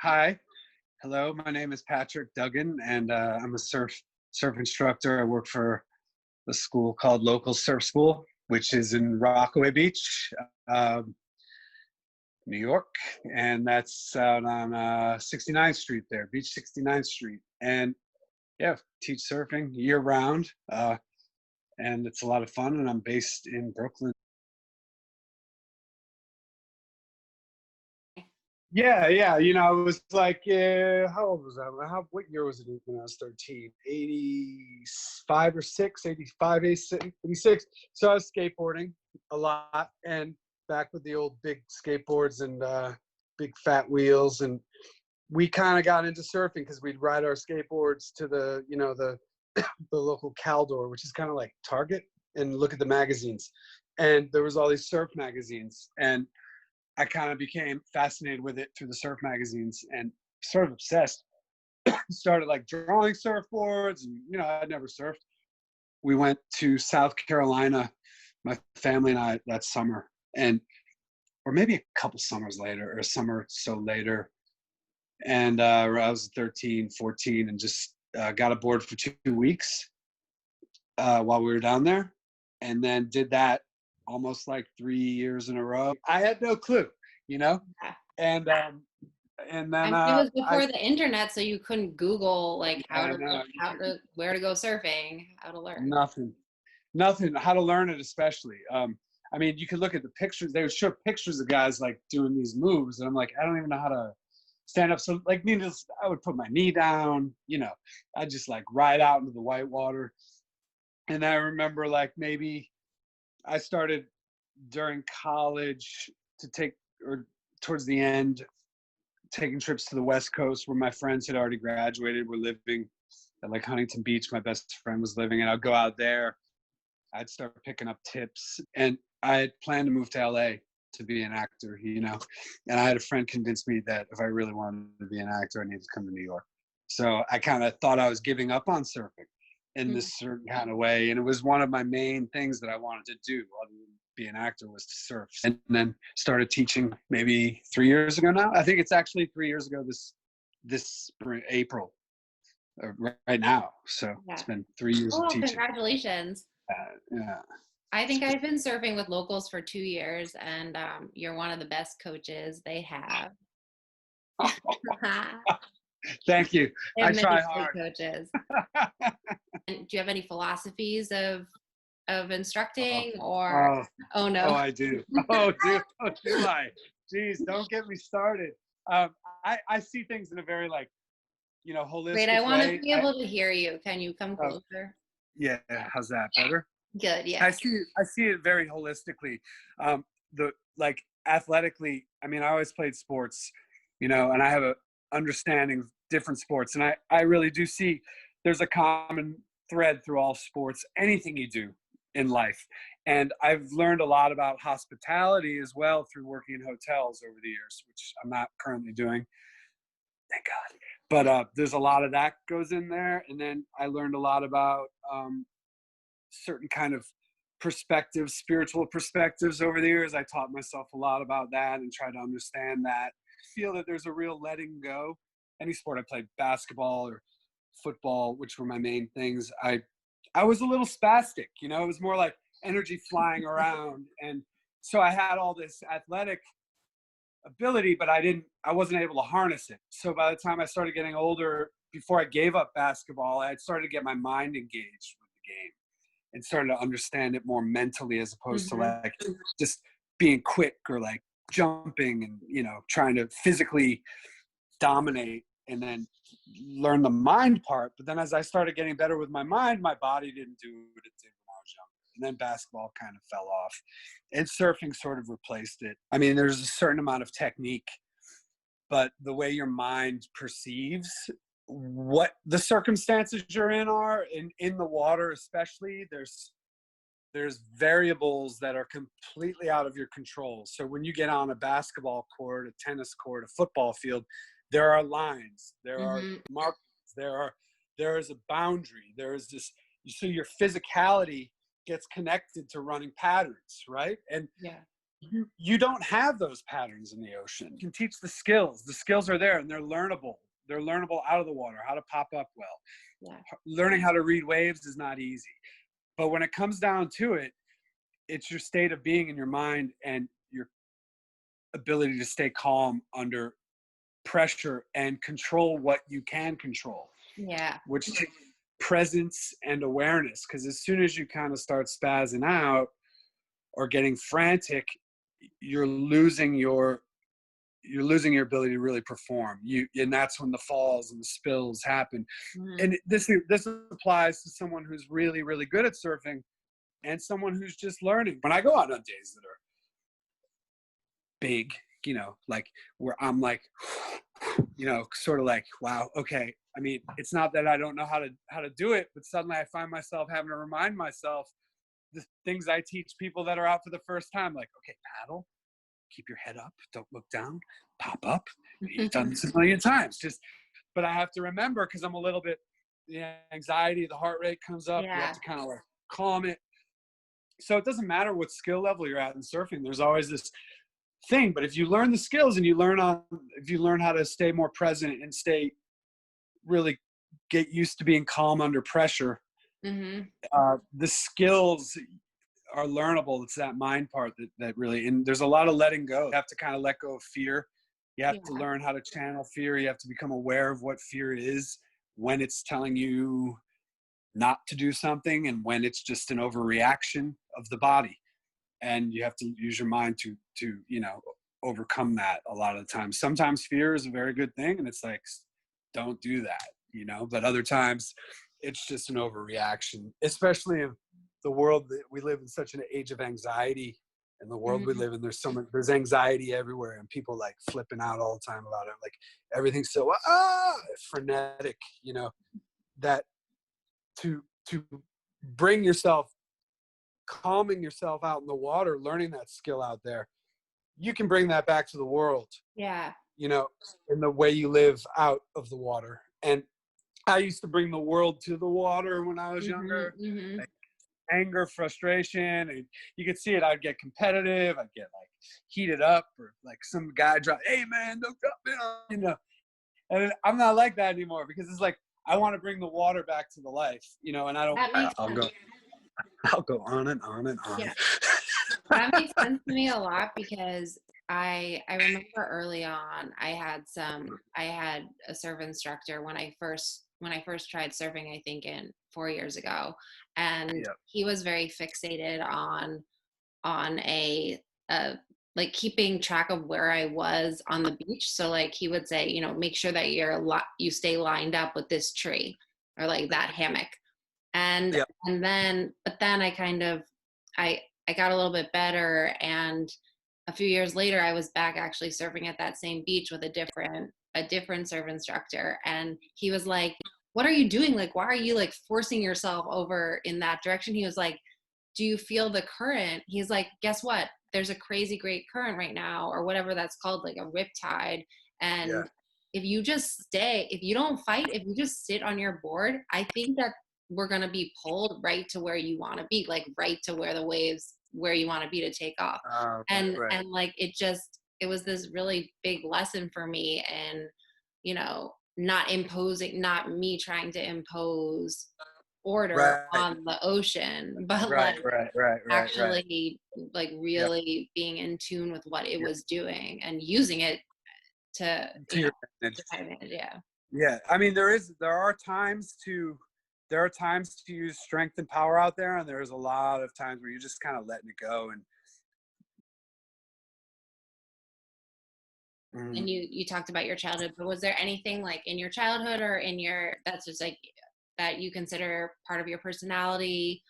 Hi. Hello. My name is Patrick Duggan, and I'm a surf instructor. I work for a school called Local Surf School, which is in Rockaway Beach, um, New York, and that's out on 69th Street there, Beach 69th Street. And yeah, teach surfing year round, and it's a lot of fun. And I'm based in Brooklyn. Yeah, yeah. I was like, how old was I? What year was it when I was 13? 85 or 6, 85, 86. So I was skateboarding a lot and back with the old big skateboards and big fat wheels. And we kind of got into surfing because we'd ride our skateboards to the local Caldor, which is kind of like Target, and look at the magazines. And there was all these surf magazines. And I kind of became fascinated with it through the surf magazines and sort of obsessed. Started like drawing surfboards, and I'd never surfed. We went to South Carolina, my family and I, that summer, and or maybe a couple summers later, or a summer or so later. And I was 13, 14, and just got aboard for 2 weeks while we were down there, and then did that almost like 3 years in a row. I had no clue, you know, Yeah. and and then It was I before the internet, so you couldn't Google like I know where to go surfing, how to learn. nothing how to learn it, especially. I mean, you could look at the pictures. They would show pictures of guys like doing these moves, and I'm like, I don't even know how to stand up. So like me, just I would put my knee down, I'd just like ride out into the white water. And I remember like maybe I started during college to take, or towards the end, taking trips to the West Coast where my friends had already graduated, were living at like Huntington Beach. My best friend was living, and I'd go out there. I'd start picking up tips, and I had planned to move to LA to be an actor, and I had a friend convince me that if I really wanted to be an actor, I needed to come to New York. So I kind of thought I was giving up on surfing in this certain kind of way. And it was one of my main things that I wanted to do other than be an actor, was to surf. And then started teaching maybe 3 years ago now. I think it's actually 3 years ago this spring, April, right now. So Yeah. it's been 3 years of Oh, teaching. congratulations. Yeah. I think I've been surfing with locals for 2 years, and you're one of the best coaches they have. Thank you. They I have many try great hard. coaches. And do you have any philosophies of instructing, or Oh, oh no? oh, I do. Do I? Jeez, don't get me started. I see things in a very Wait, I holistic want to way. be able to hear you. Can you come Oh, closer? yeah. How's that? Better? Good, I yeah. see it very holistically. The like athletically. I mean, I always played sports, and I have a understanding of different sports, and I really do see there's a common thread through all sports, anything you do in life. And I've learned a lot about hospitality as well through working in hotels over the years, which I'm not currently doing, thank God. But there's a lot of that goes in there. And then I learned a lot about certain kind of perspectives, spiritual perspectives over the years. I taught myself a lot about that and tried to understand that. I feel that there's a real letting go. Any sport I played, basketball or football, which were my main things, I was a little spastic, it was more like energy flying around. And so I had all this athletic ability, but I wasn't able to harness it. So by the time I started getting older, before I gave up basketball, I had started to get my mind engaged with the game and started to understand it more mentally, as opposed to like just being quick or like jumping and, trying to physically dominate, and then learn the mind part. But then as I started getting better with my mind, my body didn't do what it did when I was younger. And then basketball kind of fell off, and surfing sort of replaced it. I mean, there's a certain amount of technique, but the way your mind perceives what the circumstances you're in are, in the water especially, there's variables that are completely out of your control. So when you get on a basketball court, a tennis court, a football field, there are lines, there are markings, there is a boundary, there is this. So your physicality gets connected to running patterns, right? And You don't have those patterns in the ocean. You can teach the skills. The skills are there and they're learnable. They're learnable out of the water, how to pop up well. Yeah. Learning how to read waves is not easy. But when it comes down to it, it's your state of being in your mind and your ability to stay calm under pressure and control what you can control. Yeah. Which takes presence and awareness. Because as soon as you kind of start spazzing out or getting frantic, you're losing your ability to really perform. And that's when the falls and the spills happen. And this applies to someone who's really, really good at surfing and someone who's just learning. When I go out on days that are big, like where I'm like, sort of like, wow, okay. I mean, it's not that I don't know how to do it, but suddenly I find myself having to remind myself the things I teach people that are out for the first time. Like, okay, paddle, keep your head up, don't look down, pop up. You've done this a million times. But I have to remember, because I'm a little bit, the anxiety, the heart rate comes up. Yeah. You have to kind of like calm it. So it doesn't matter what skill level you're at in surfing. There's always this thing. But if you learn the skills and if you learn how to stay more present and really get used to being calm under pressure, the skills are learnable. It's that mind part that really, and there's a lot of letting go. You have to kind of let go of fear. You have to learn how to channel fear. You have to become aware of what fear is, when it's telling you not to do something and when it's just an overreaction of the body. And you have to use your mind to overcome that a lot of the time. Sometimes fear is a very good thing, and it's like, don't do that, but other times it's just an overreaction, especially in the world that we live in, such an age of anxiety. In the world we live in, there's anxiety everywhere, and people like flipping out all the time about it. Like everything's so frenetic, that to bring yourself, calming yourself out in the water, learning that skill out there, you can bring that back to the world. Yeah. In the way you live out of the water. And I used to bring the world to the water when I was younger. Like anger, frustration, and you could see it. I'd get competitive. I'd get like heated up, or like some guy drop, "Hey man, don't drop me," And I'm not like that anymore, because it's like I want to bring the water back to the life, and I don't. I'll go on and on and on. Yeah. That makes sense to me a lot, because I remember early on I had a surf instructor when I first tried surfing, I think in 4 years ago, and he was very fixated on a like keeping track of where I was on the beach. So like he would say, make sure that you stay lined up with this tree or like that hammock. And then I kind of I got a little bit better, and a few years later I was back actually surfing at that same beach with a different surf instructor, and he was like, "What are you doing? Like, why are you like forcing yourself over in that direction?" He was like, "Do you feel the current?" He's like, "Guess what? There's a crazy great current right now," or whatever that's called, like a rip tide. And if you just stay, if you don't fight, if you just sit on your board, I think that we're going to be pulled right to where you want to be, like right to where the waves, where you want to be to take off. And like, it was this really big lesson for me. And, not me trying to impose order on the ocean, but actually like really being in tune with what it was doing and using it to your advantage. Yeah. I mean, there are times to use strength and power out there, and there's a lot of times where you're just kind of letting it go. And you talked about your childhood, but was there anything like in your childhood or that's just like that you consider part of your personality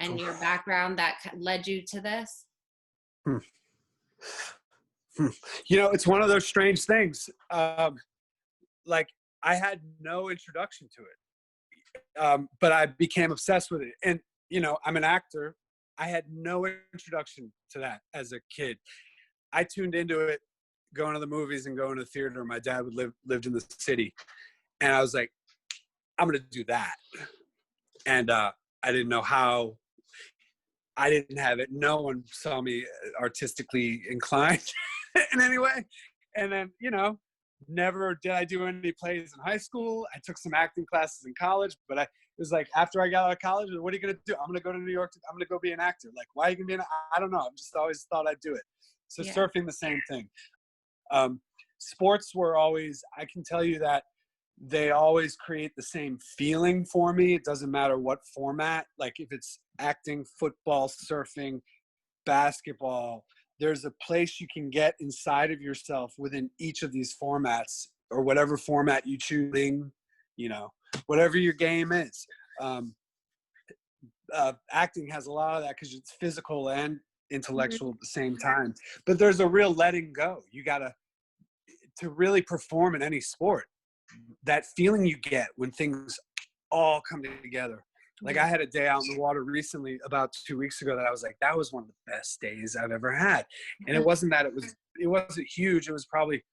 and your background that led you to this? It's one of those strange things. Like I had no introduction to it, but I became obsessed with it. And, I'm an actor. I had no introduction to that as a kid. I tuned into it going to the movies and going to the theater. My dad lived in the city, and I was like, I'm going to do that. And I didn't know how. I didn't have it. No one saw me artistically inclined in any way. And then, you know, never did I do any plays in high school. I took some acting classes in college, but it was like after I got out of college, what are you going to do? I'm going to go to New York. I'm going to go be an actor. Like, why are you going to be I don't know. I've just always thought I'd do it. So Yeah. surfing, the same thing. Sports were always, I can tell you that they always create the same feeling for me. It doesn't matter what format. Like if it's acting, football, surfing, basketball, there's a place you can get inside of yourself within each of these formats, or whatever format you choose, you know, whatever your game is. Acting has a lot of that because it's physical and intellectual at the same time. But there's a real letting go. You gotta, to really perform in any sport, that feeling you get when things all come together. Like I had a day out in the water recently, about 2 weeks ago, that I was like, that was one of the best days I've ever had. And it wasn't that it wasn't huge. It was probably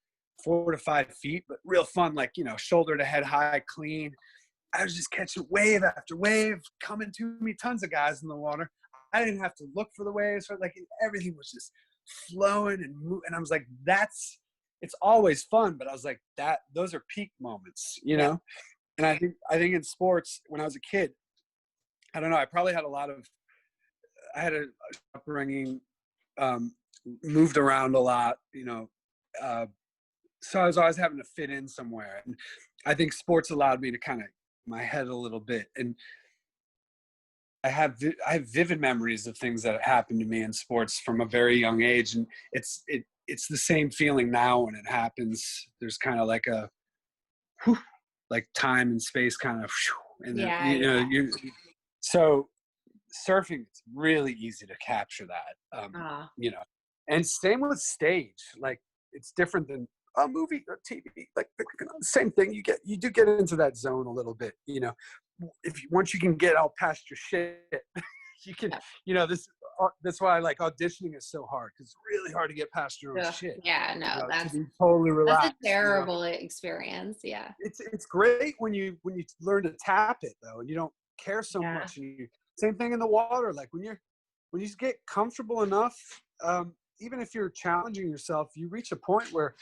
4 to 5 feet, but real fun. Like, you know, shoulder to head high, clean. I was just catching wave after wave coming to me, tons of guys in the water. I didn't have to look for the waves. Like everything was just flowing and moving. And I was like, it's always fun, but I was like, those are peak moments, you know? And I think in sports, when I was a kid, I don't know, I probably had I had a upbringing, moved around a lot, you know, so I was always having to fit in somewhere. And I think sports allowed me to kind of my head a little bit. And I have vivid memories of things that happened to me in sports from a very young age. And it's the same feeling now when it happens. There's kind of like a, whew, like time and space kind of, and then, so surfing, it's really easy to capture that, you know, and same with stage. Like it's different than a movie or TV, like same thing. You do get into that zone a little bit, you know, once you can get out past your shit, you can, you know, that's why like auditioning is so hard, because it's really hard to get past your own shit. Yeah, no, you know, that's to be totally relaxed. That's a terrible experience. Yeah. It's great when you learn to tap it though, and you don't care so much. And same thing in the water. Like when you get comfortable enough, even if you're challenging yourself, you reach a point where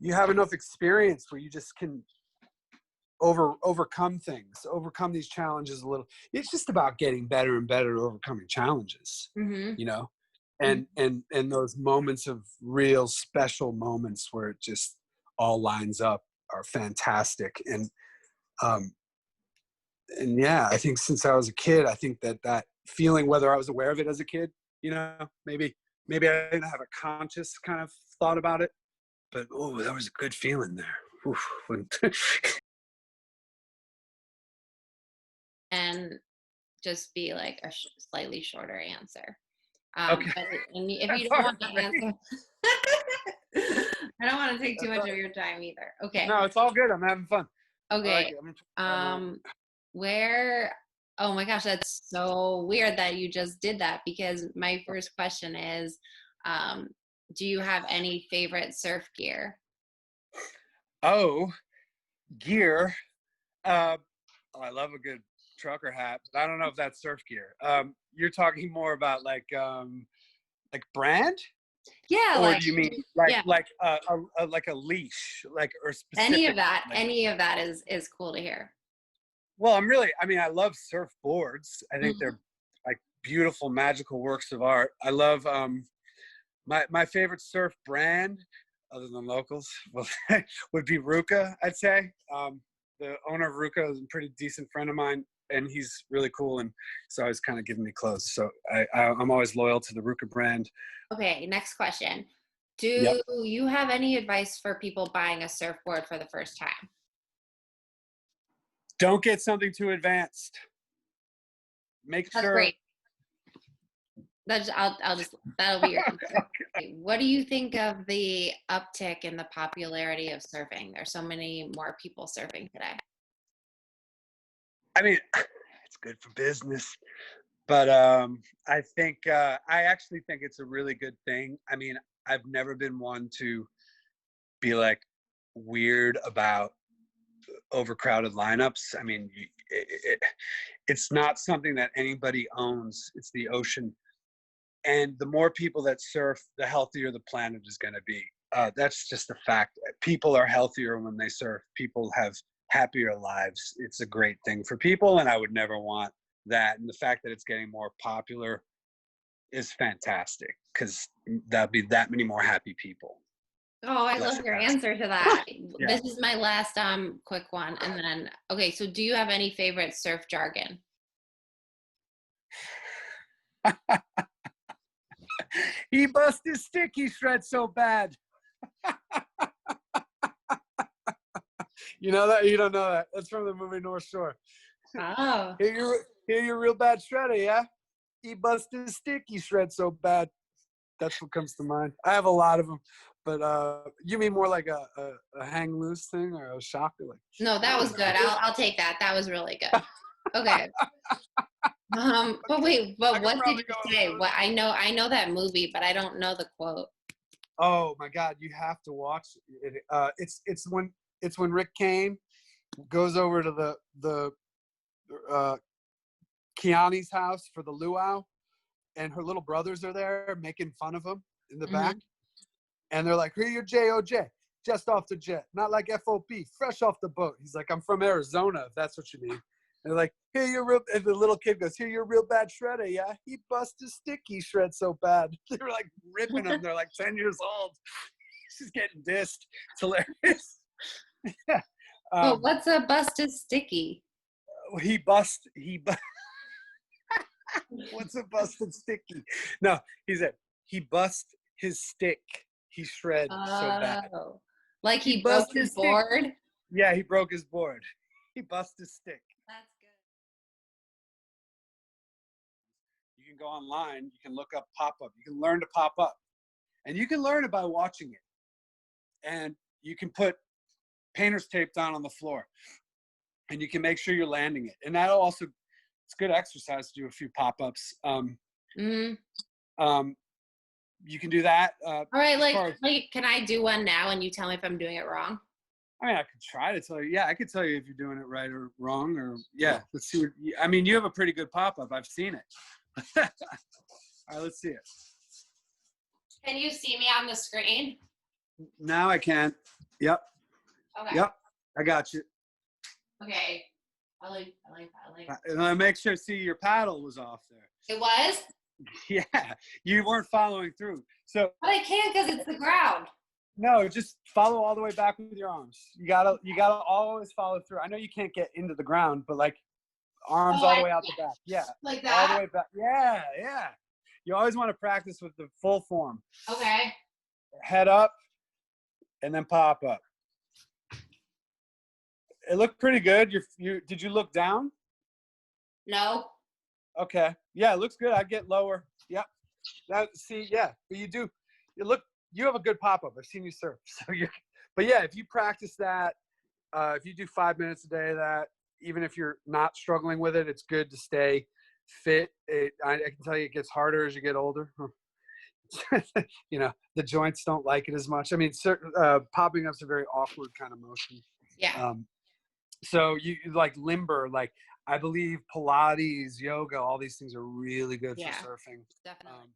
you have enough experience where you just can overcome these challenges a little. It's just about getting better and better at overcoming challenges, you know, and those moments of real special moments where it just all lines up are fantastic. And yeah, I think since I was a kid, I think that feeling, whether I was aware of it as a kid, you know, maybe I didn't have a conscious kind of thought about it, but oh, that was a good feeling there. And just be like a slightly shorter answer. Okay. But if you don't want to answer, I don't want to take too much of your time either. Okay. No, it's all good. I'm having fun. Okay. Oh my gosh, that's so weird that you just did that, because my first question is, do you have any favorite surf gear? Oh, gear. I love a good trucker hat, but I don't know if that's surf gear. You're talking more about like brand? Yeah. Or do you mean like a leash, like, or specific? Any of that is cool to hear. Well, I love surfboards. I think they're like beautiful, magical works of art. I love my favorite surf brand, other than locals, would be Ruka, I'd say. The owner of Ruka is a pretty decent friend of mine, and he's really cool, and so always kind of giving me clothes. So I'm always loyal to the Ruka brand. Okay, next question. Do you have any advice for people buying a surfboard for the first time? Don't get something too advanced. Make That's sure. Great. That'll be your answer. Okay. What do you think of the uptick in the popularity of surfing? There's so many more people surfing today. I mean, it's good for business, but I actually think it's a really good thing. I mean, I've never been one to be like weird about overcrowded lineups. I mean, it's not something that anybody owns. It's the ocean. And the more people that surf, the healthier the planet is going to be. That's just a fact. People are healthier when they surf. People have happier lives. It's a great thing for people, and I would never want that. And the fact that it's getting more popular is fantastic, because there'll be that many more happy people. Oh, I Less love your fast. answer to that. Yeah. This is my last quick one, and then okay. So, do you have any favorite surf jargon? He bust his stick, he shred so bad. You know that? You don't know that. That's from the movie North Shore. Oh, Hear you real bad shredder, yeah? He bust his stick, he shred so bad. That's what comes to mind. I have a lot of them, but you mean more like a hang loose thing or a shocker? Like, no, that was good. I'll take that. That was really good. Okay. But wait, but what did you say? What I know that movie, but I don't know the quote. Oh my God, you have to watch it. It's when Rick Kane goes over to the Kiani's house for the luau, and her little brothers are there making fun of him in the back, and they're like, "Here, you're J.O.J. just off the jet, not like FOP, fresh off the boat." He's like, "I'm from Arizona, if that's what you mean." And they're like, "Here, you're real," and the little kid goes, "Here, you're a real bad shredder, yeah? He bust his stick, he shred so bad." They were like ripping him. They're like 10 years old. He's just getting dissed. It's hilarious. Yeah. But what's a busted sticky? He bust. What's a busted sticky? No, he said he bust his stick. He shred so bad. Like he broke his board? Yeah, he broke his board. He bust his stick. That's good. You can go online. You can look up pop-up. You can learn to pop up. And you can learn it by watching it. And you can put painter's tape down on the floor. And you can make sure you're landing it. And that'll also, it's good exercise to do a few pop-ups. You can do that. All right, like, can I do one now and you tell me if I'm doing it wrong? I mean, I could try to tell you. Yeah, I could tell you if you're doing it right or wrong. Or yeah, let's see. I mean, you have a pretty good pop-up. I've seen it. All right, let's see it. Can you see me on the screen? Now I can. Yep. Okay. Yep. I got you. Okay. I like. And I make sure, see, your paddle was off there. It was? Yeah. You weren't following through. So. But I can't because it's the ground. No, just follow all the way back with your arms. You gotta always follow through. I know you can't get into the ground, but like arms all the way out the back. Yeah. Like that? All the way back. Yeah, yeah. You always want to practice with the full form. Okay. Head up and then pop up. It looked pretty good. Did you look down? No. Okay. Yeah, it looks good. I get lower. Yep. But you have a good pop-up. I've seen you surf. But yeah, if you practice that, if you do 5 minutes a day of that, even if you're not struggling with it, it's good to stay fit. I can tell you it gets harder as you get older. You know, the joints don't like it as much. I mean, popping up's a very awkward kind of motion. Yeah. So you like limber, like I believe Pilates, yoga, all these things are really good for surfing. Definitely.